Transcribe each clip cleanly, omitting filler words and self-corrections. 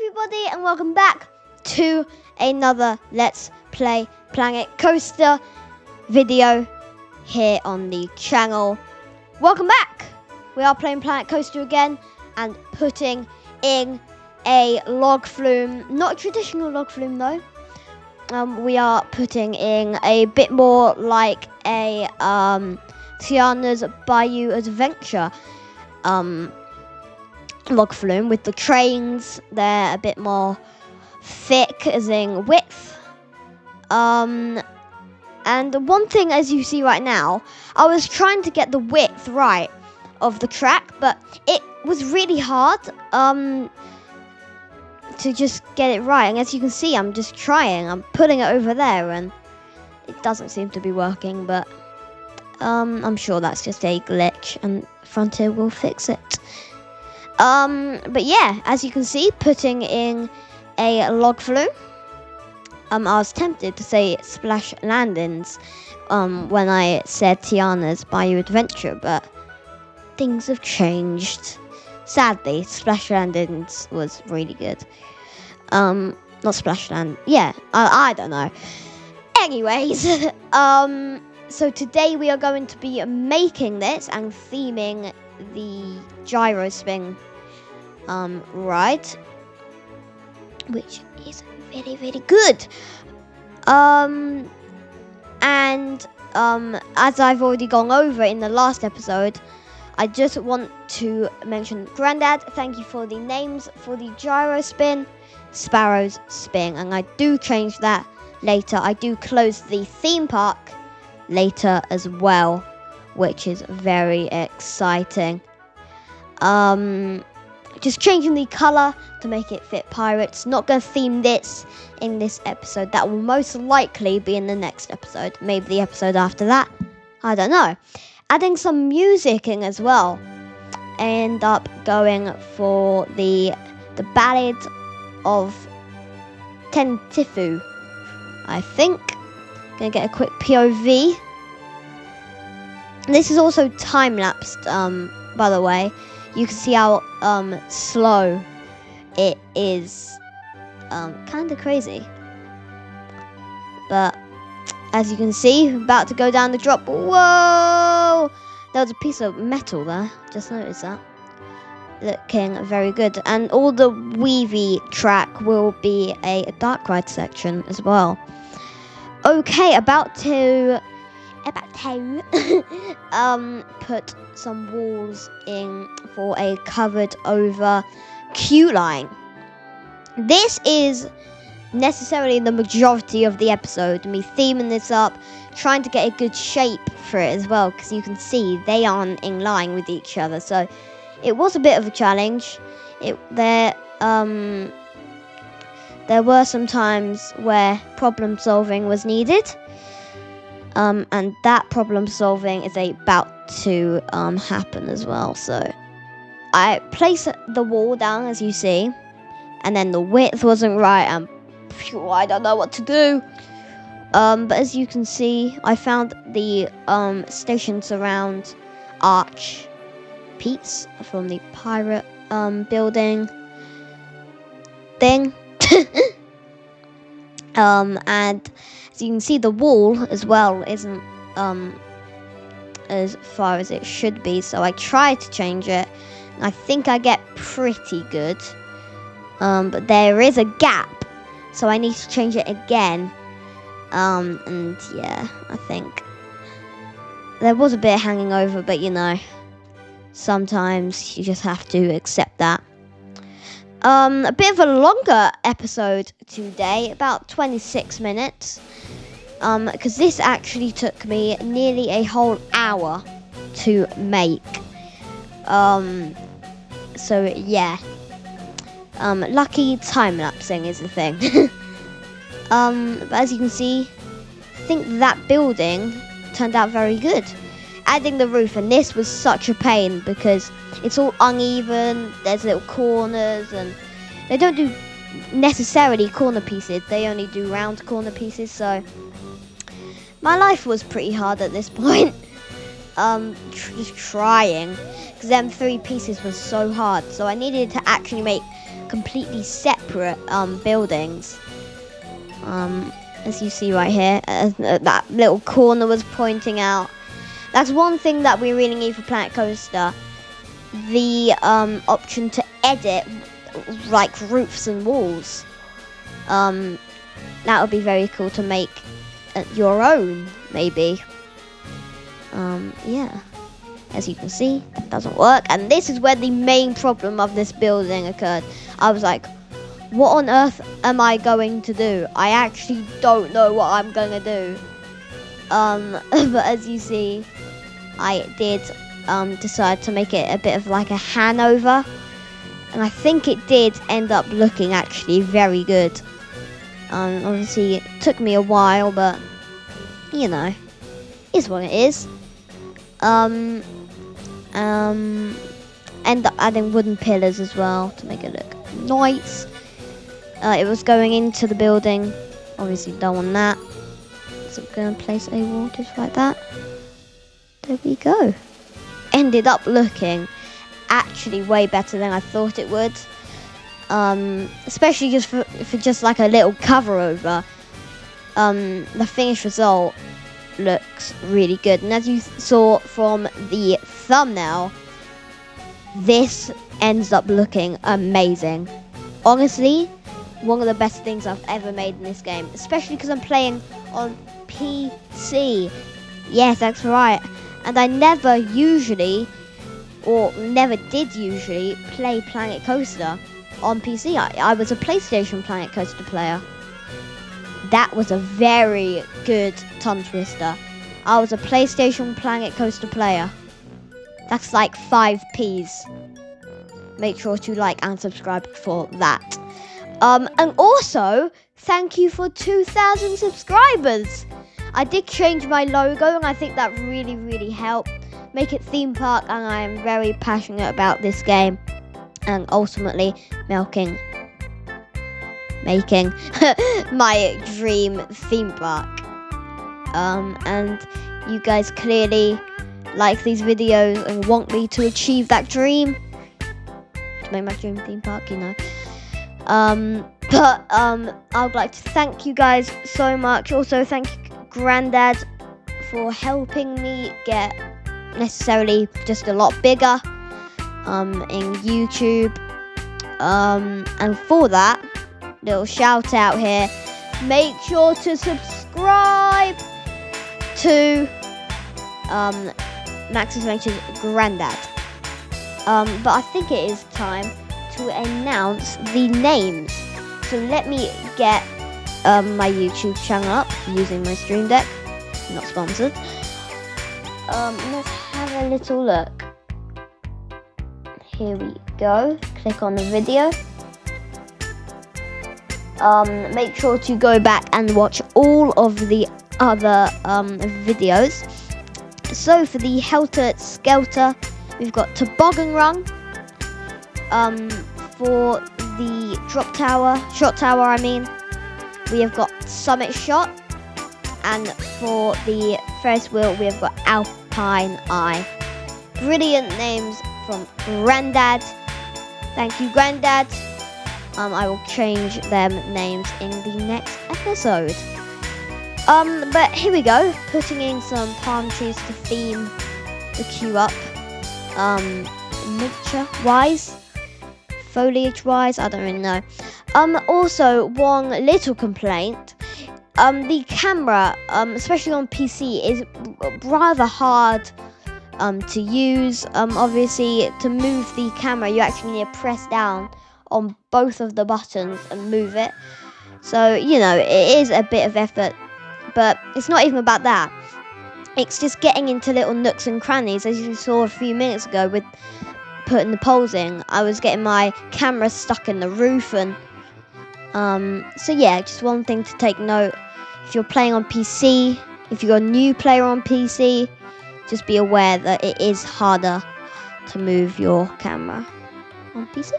everybody, and welcome back to another Let's Play Planet Coaster video here on the channel. Welcome back! We are playing Planet Coaster again and putting in a log flume. Not a traditional log flume though. We are putting in a bit more like a Tiana's Bayou Adventure log flume with the trains. They're a bit more thick as in width. And one thing, as you see right now, I was trying to get the width right of the track, but it was really hard to just get it right. And as you can see, I'm just trying. I'm putting it over there and it doesn't seem to be working, but I'm sure that's just a glitch and Frontier will fix it. But yeah, as you can see, putting in a log flume. I was tempted to say Splash Landings when I said Tiana's Bayou Adventure, but things have changed. Sadly, Splash Landings was really good. Not Splash Land. Yeah, I don't know. Anyways, so today we are going to be making this and theming the gyro spin ride, which is very, very good. And as I've already gone over in the last episode, I just want to mention, Grandad, thank you for the names for the gyro spin, Sparrow's spin, and I do change that later. I do close the theme park later as well, which is very exciting. Just changing the color to make it fit pirates. Not going to theme this in this episode. That will most likely be in the next episode. Maybe the episode after that. I don't know. Adding some music in as well. End up going for the Ballad of Tentifu, I think. Gonna get a quick POV. This is also time-lapsed, by the way. You can see how slow it is. Kind of crazy. But as you can see, about to go down the drop. Whoa! There was a piece of metal there. Just noticed that. Looking very good. And all the Weavy track will be a dark ride section as well. Okay, about to put some walls in for a covered over queue line. This is necessarily the majority of the episode, me theming this up, trying to get a good shape for it as well, because you can see they aren't in line with each other, so it was a bit of a challenge. There were some times where problem solving was needed. And that problem solving is about to happen as well. So I placed the wall down, as you see, and then the width wasn't right, and I don't know what to do. But as you can see, I found the station surround arch piece from the pirate building thing. And as you can see, the wall as well isn't as far as it should be, so I tried to change it. I think I get pretty good, but there is a gap, so I need to change it again. And yeah, I think there was a bit hanging over, but you know, sometimes you just have to accept that. A bit of a longer episode today, about 26 minutes, because this actually took me nearly a whole hour to make. So yeah, lucky time-lapsing is the thing. But as you can see, I think that building turned out very good. Adding the roof, and this was such a pain because it's all uneven, there's little corners, and they don't do necessarily corner pieces, they only do round corner pieces, so my life was pretty hard at this point. Just trying, because them 3 pieces was so hard, so I needed to actually make completely separate buildings. As you see right here, that little corner was pointing out. That's one thing that we really need for Planet Coaster. The option to edit like roofs and walls. That would be very cool to make your own, maybe. Yeah. As you can see, it doesn't work. And this is where the main problem of this building occurred. I was like, what on earth am I going to do? I actually don't know what I'm going to do. But as you see, I did decide to make it a bit of like a Hanover. And I think it did end up looking actually very good. Obviously, it took me a while, but, you know, is what it is. End up adding wooden pillars as well to make it look nice. It was going into the building. Obviously, don't want that. So I'm going to place a wall just like that. There we go. Ended up looking actually way better than I thought it would. Especially just for just like a little cover over. The finished result looks really good, and as you saw from the thumbnail, this ends up looking amazing. Honestly, one of the best things I've ever made in this game, especially because I'm playing on PC. Yes, that's right. And I never did usually play Planet Coaster on PC. I was a PlayStation Planet Coaster player. That was a very good tongue twister. I was a PlayStation Planet Coaster player. That's like 5 Ps. Make sure to like and subscribe for that. And also, thank you for 2,000 subscribers. I did change my logo, and I think that really, really helped make it theme park. And I am very passionate about this game, and ultimately making my dream theme park. And you guys clearly like these videos and want me to achieve that dream, to make my dream theme park, you know. But I would like to thank you guys so much. Also, thank you, Grandad, for helping me get necessarily just a lot bigger in YouTube. And for that, little shout out here, make sure to subscribe to Max's Adventures Grandad. But I think it is time to announce the names. So let me get my YouTube channel up using my Stream Deck. Not sponsored. Let's have a little look. Here we go. Click on the video. Make sure to go back and watch all of the other videos. So for the Helter Skelter, we've got Toboggan Run. For the Shot Tower, I mean, we have got Summit Shot. And for the Ferris wheel, we have got Alpine Eye. Brilliant names from Grandad. Thank you, Grandad. I will change them names in the next episode. But here we go, putting in some palm trees to theme the queue up. Nature-wise, foliage-wise, I don't really know. Also, one little complaint. The camera, especially on PC, is rather hard to use. Obviously, to move the camera, you actually need to press down on both of the buttons and move it. So, you know, it is a bit of effort, but it's not even about that. It's just getting into little nooks and crannies, as you saw a few minutes ago with putting the poles in. I was getting my camera stuck in the roof, and so yeah, just one thing to take note. If you're playing on PC, if you're a new player on PC, just be aware that it is harder to move your camera on PC.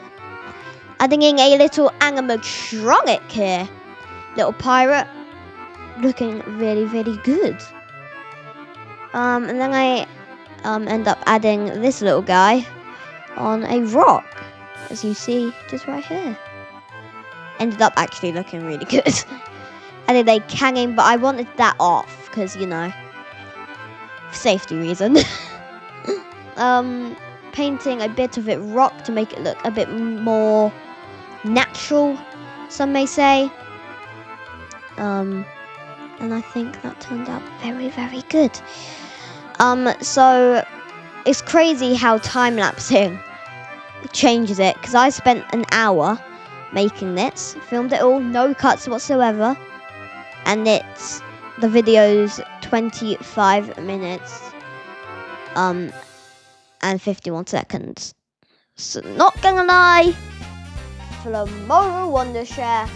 Adding in a little animatronic here. Little pirate. Looking really, really good. And then I end up adding this little guy on a rock. as you see just right here. Ended up actually looking really good. And then they hanging, but I wanted that off because, you know, safety reason. Painting a bit of it rock to make it look a bit more natural, some may say. And I think that turned out very, very good. So it's crazy how time-lapsing changes it, because I spent an hour making this, filmed it all, no cuts whatsoever, and the video's 25 minutes and 51 seconds. So not gonna lie, Flume Wondershare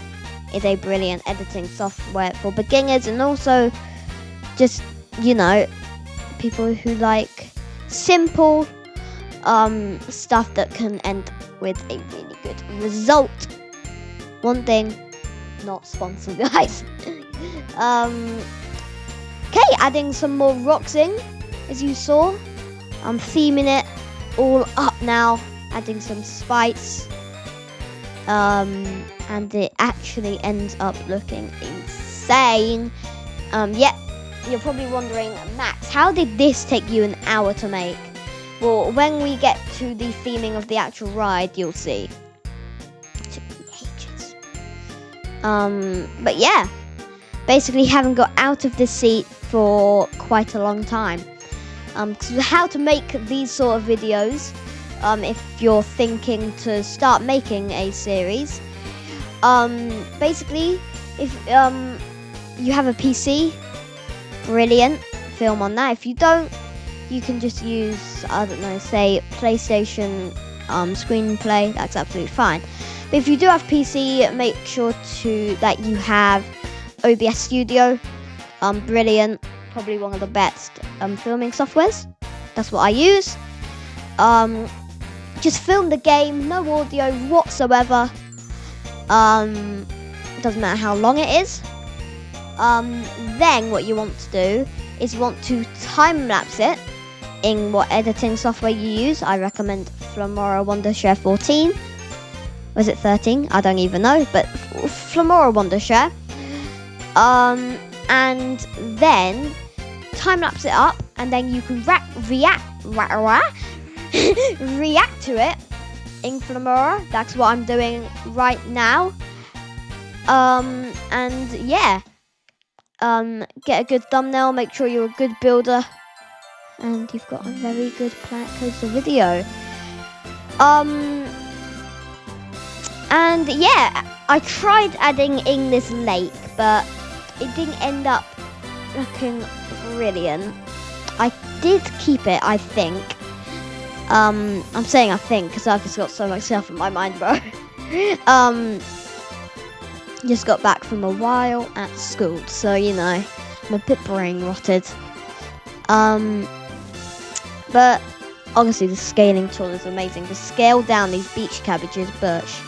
is a brilliant editing software for beginners, and also just, you know, people who like simple stuff that can end with a really good result. One thing, not sponsored, guys. Okay, adding some more rocks in, as you saw. I'm theming it all up now, adding some spice. And it actually ends up looking insane. Yeah, you're probably wondering, Max, how did this take you an hour to make? Well, when we get to the theming of the actual ride, you'll see. It took me ages. But yeah, basically haven't got out of the seat for quite a long time. How to make these sort of videos, if you're thinking to start making a series. Basically, if you have a PC, brilliant, film on that. If you don't, you can just use, I don't know, say PlayStation screenplay. That's absolutely fine. But if you do have PC, make sure that you have OBS Studio. Brilliant, probably one of the best filming softwares. That's what I use. Just film the game, no audio whatsoever. Doesn't matter how long it is. Then what you want to do is you want to time lapse it in what editing software you use. I recommend Flume Wondershare 14. Was it 13? I don't even know, but Flume Wondershare. And then time lapse it up, and then you can react to it in Flume. That's what I'm doing right now. And yeah, get a good thumbnail, make sure you're a good builder, and you've got a very good Planet Coaster video. And yeah, I tried adding in this lake, but it didn't end up looking brilliant. I did keep it, I think. I'm saying I think because I've just got so much stuff in my mind, bro. Just got back from a while at school, so you know, I'm a bit brain rotted. But honestly, the scaling tool is amazing. To scale down these beach cabbages bush,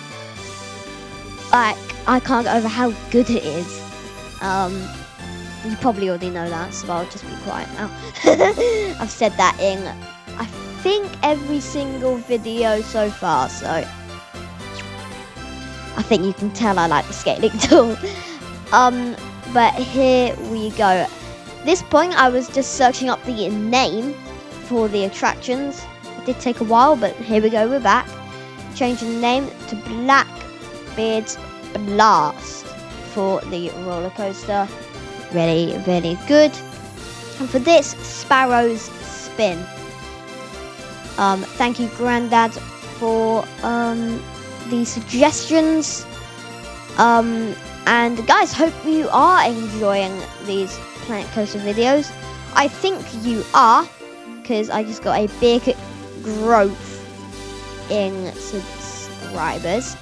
like, I can't get over how good it is. You probably already know that, so I'll just be quiet now. I've said that in, I think, every single video so far, so I think you can tell I like the scaling tool. But here we go. This point, I was just searching up the name for the attractions. It did take a while, but here we go, we're back. Changing the name to Blackbeard's Blast for the roller coaster. Really, really good. And for this, Sparrow's Spin. Thank you, Grandad, for the suggestions. And guys, hope you are enjoying these Planet Coaster videos. I think you are, because I just got a big growth in subscribers.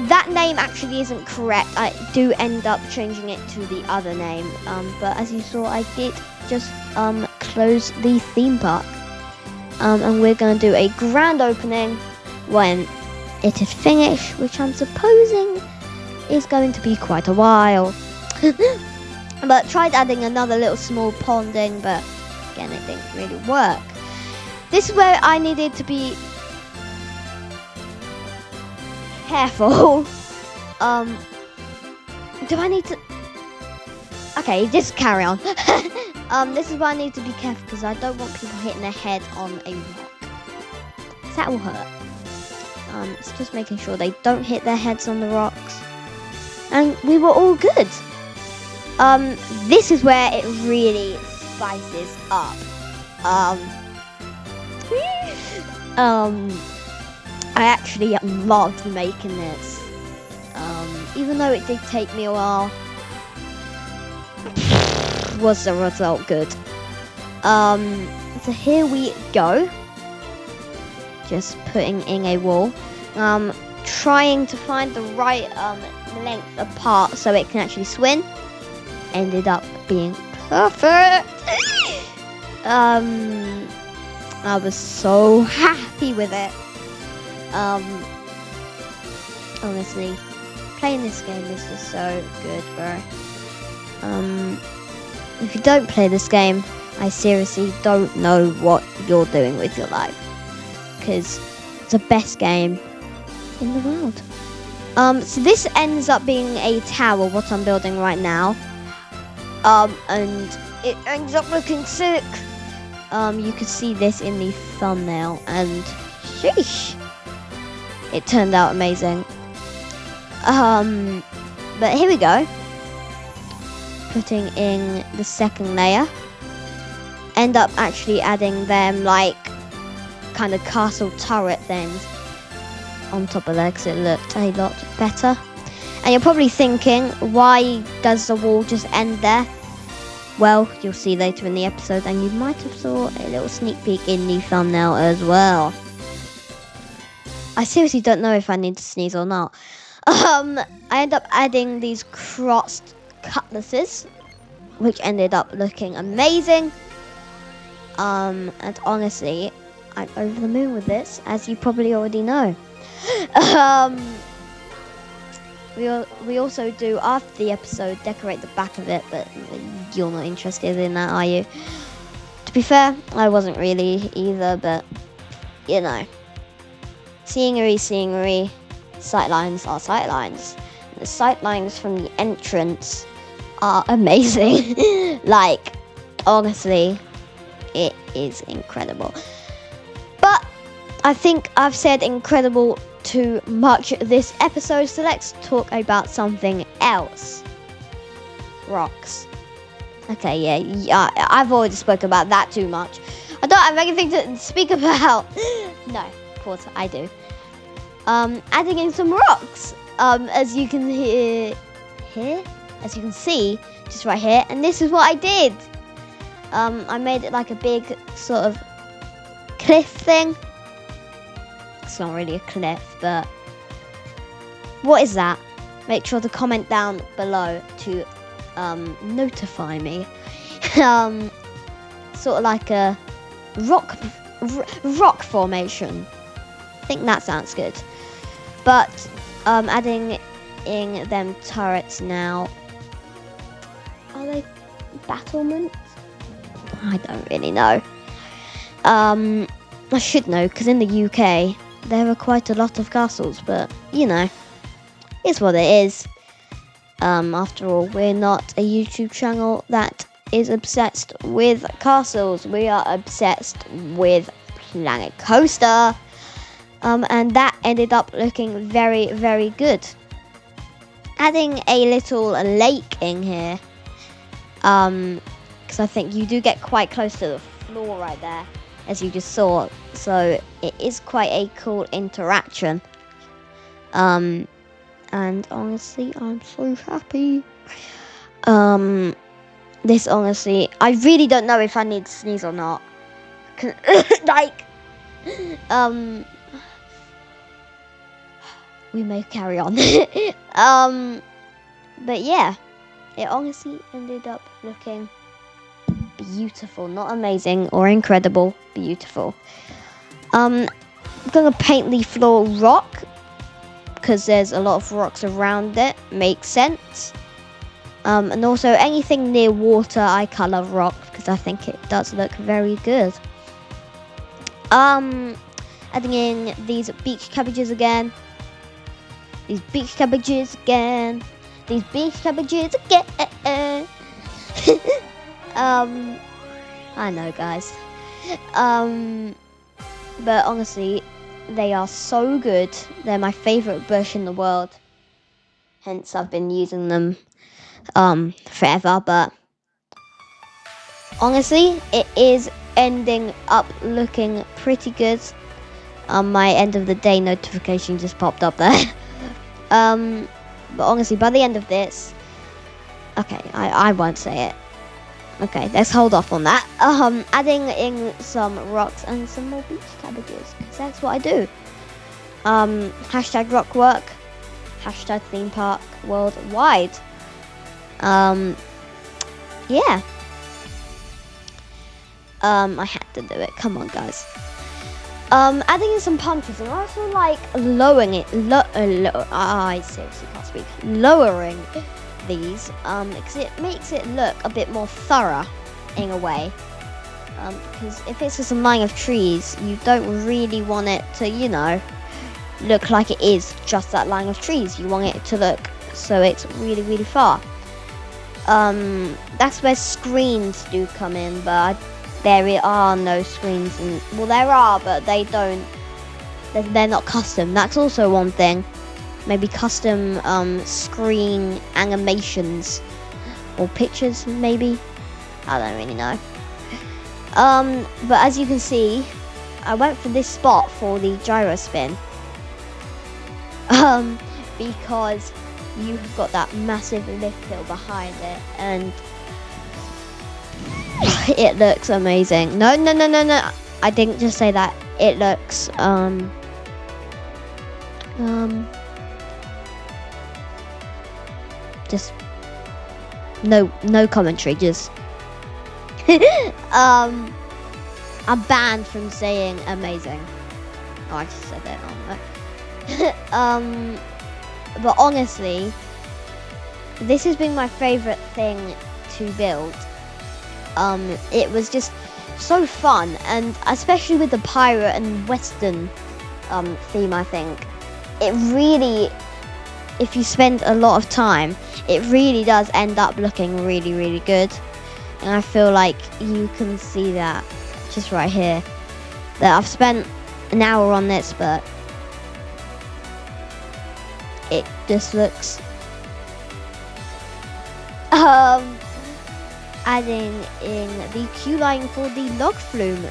That name actually isn't correct. I do end up changing it to the other name. But as you saw, I did just close the theme park. And we're going to do a grand opening when it is finished, which I'm supposing is going to be quite a while. But tried adding another little small ponding, but again, it didn't really work. This is where I needed to be careful. Do I need to? Okay, just carry on. This is why I need to be careful because I don't want people hitting their head on a rock. That will hurt. It's just making sure they don't hit their heads on the rocks. And we were all good. This is where it really spices up. I actually loved making this. Even though it did take me a while, was the result good? So here we go. Just putting in a wall. Trying to find the right length apart so it can actually swim. Ended up being perfect. I was so happy with it. Honestly, playing this game is just so good, bro. If you don't play this game, I seriously don't know what you're doing with your life, because it's the best game in the world. So this ends up being a tower, what I'm building right now. And it ends up looking sick. You could see this in the thumbnail, and sheesh, it turned out amazing. But here we go. Putting in the second layer. End up actually adding them like kind of castle turret things on top of there because it looked a lot better. And you're probably thinking, why does the wall just end there? Well, you'll see later in the episode, and you might have saw a little sneak peek in the thumbnail as well. I seriously don't know if I need to sneeze or not. I end up adding these crossed cutlasses, which ended up looking amazing. And honestly, I'm over the moon with this, as you probably already know. We also do, after the episode, decorate the back of it, but you're not interested in that, are you? To be fair, I wasn't really either, but, you know. Scenery, sightlines are sightlines. The sightlines from the entrance are amazing. Like, honestly, it is incredible. But I think I've said incredible too much this episode, so let's talk about something else. Rocks. Okay, yeah, I've already spoken about that too much. I don't have anything to speak about. No, of course I do. Adding in some rocks. As you can as you can see, just right here, and this is what I did. I made it like a big sort of cliff thing. It's not really a cliff, but what is that? Make sure to comment down below to notify me. Sort of like a rock formation. I think that sounds good. But adding in them turrets now. Are they battlements? I don't really know. I should know, because in the UK there are quite a lot of castles, but you know, it's what it is. After all, we're not a YouTube channel that is obsessed with castles. We are obsessed with Planet Coaster. And that ended up looking very, very good. Adding a little lake in here, because I think you do get quite close to the floor right there, as you just saw. So it is quite a cool interaction. And honestly, I'm so happy. This honestly, I really don't know if I need to sneeze or not. Like, we may carry on. But yeah, it honestly ended up looking beautiful. Not amazing or incredible, beautiful. I'm gonna paint the floor rock because there's a lot of rocks around it. Makes sense. And also anything near water I colour rock because I think it does look very good. Adding in these beach cabbages again. These beach cabbages again. These beach cabbages again. I know, guys. But honestly, they are so good. They're my favorite bush in the world. Hence, I've been using them forever. But honestly, it is ending up looking pretty good. My end of the day notification just popped up there. But honestly, by the end of this, okay, I won't say it. Okay, let's hold off on that. Adding in some rocks and some more beach cabbages, because that's what I do. Hashtag rock work, hashtag theme park worldwide. Yeah. I had to do it. Come on, guys. Adding in some pumpkins and also like lowering it. I seriously can't speak. Lowering these, because it makes it look a bit more thorough in a way. Because if it's just a line of trees, you don't really want it to, you know, look like it is just that line of trees. You want it to look so it's really, really far. That's where screens do come in, but there are no screens. Well, there are, but they're not custom. That's also one thing. Maybe custom screen animations or pictures, maybe. I don't really know. But as you can see, I went for this spot for the gyro spin. Because you've got that massive lift hill behind it, and it looks amazing. No. I didn't just say that. It looks just no commentary, just I'm banned from saying amazing. Oh, I just said that. But honestly, this has been my favorite thing to build. It was just so fun, and especially with the pirate and western theme, I think it really, if you spend a lot of time, it really does end up looking really, really good. And I feel like you can see that just right here, that I've spent an hour on this, but it just looks adding in the queue line for the log flume.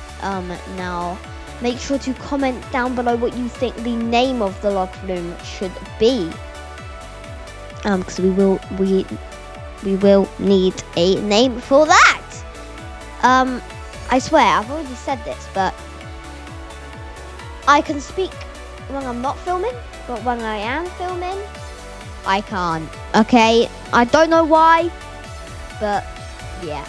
Now make sure to comment down below what you think the name of the log flume should be, because we will need a name for that. I swear I've already said this, but I can speak when I'm not filming, but when I am filming, I can't. Okay, I don't know why, but yeah,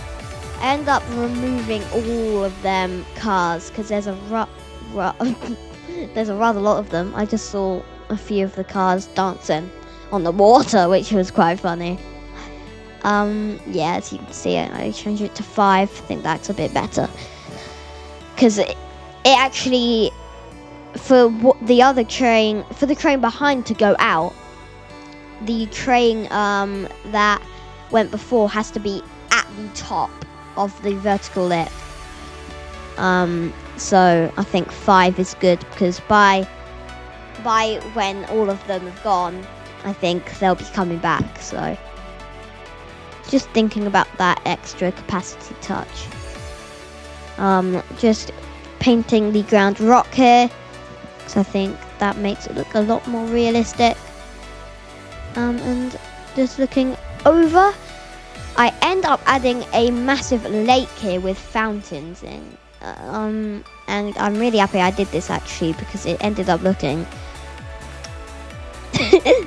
I end up removing all of them cars because there's a there's a rather lot of them. I just saw a few of the cars dancing on the water, which was quite funny. Yeah, as you can see, I changed it to 5. I think that's a bit better, because it actually, for the other train, for the train behind to go out, the train that went before has to be at the top of the vertical lift. So I think 5 is good, because by when all of them have gone, I think they'll be coming back. So just thinking about that extra capacity touch. Just painting the ground rock here, because I think that makes it look a lot more realistic. And just looking over, I end up adding a massive lake here with fountains in. And I'm really happy I did this actually, because it ended up looking I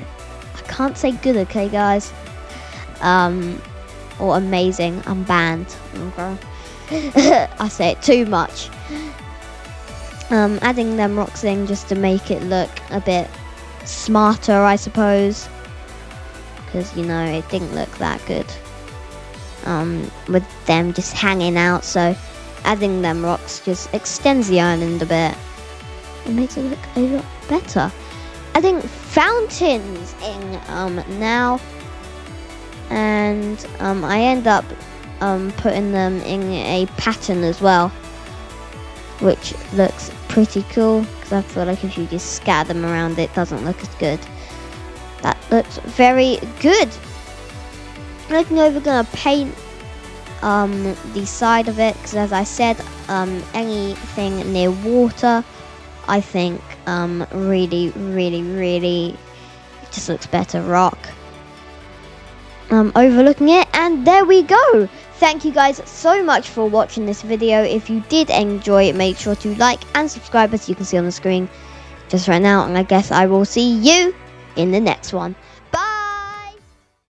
can't say good, okay guys, or amazing. I'm banned. Okay. I say it too much. Adding them rocks in just to make it look a bit smarter, I suppose, because, you know, it didn't look that good with them just hanging out. So adding them rocks just extends the island a bit. It makes it look a lot better. Adding fountains in now, and I end up putting them in a pattern as well, which looks pretty cool because I feel like if you just scatter them around, it doesn't look as good. That looks very good. Looking over, gonna paint the side of it because, as I said, anything near water, I think really just looks better rock. Overlooking it, and there we go. Thank you guys so much for watching this video. If you did enjoy it, make sure to like and subscribe, as you can see on the screen just right now, and I guess I will see you in the next one.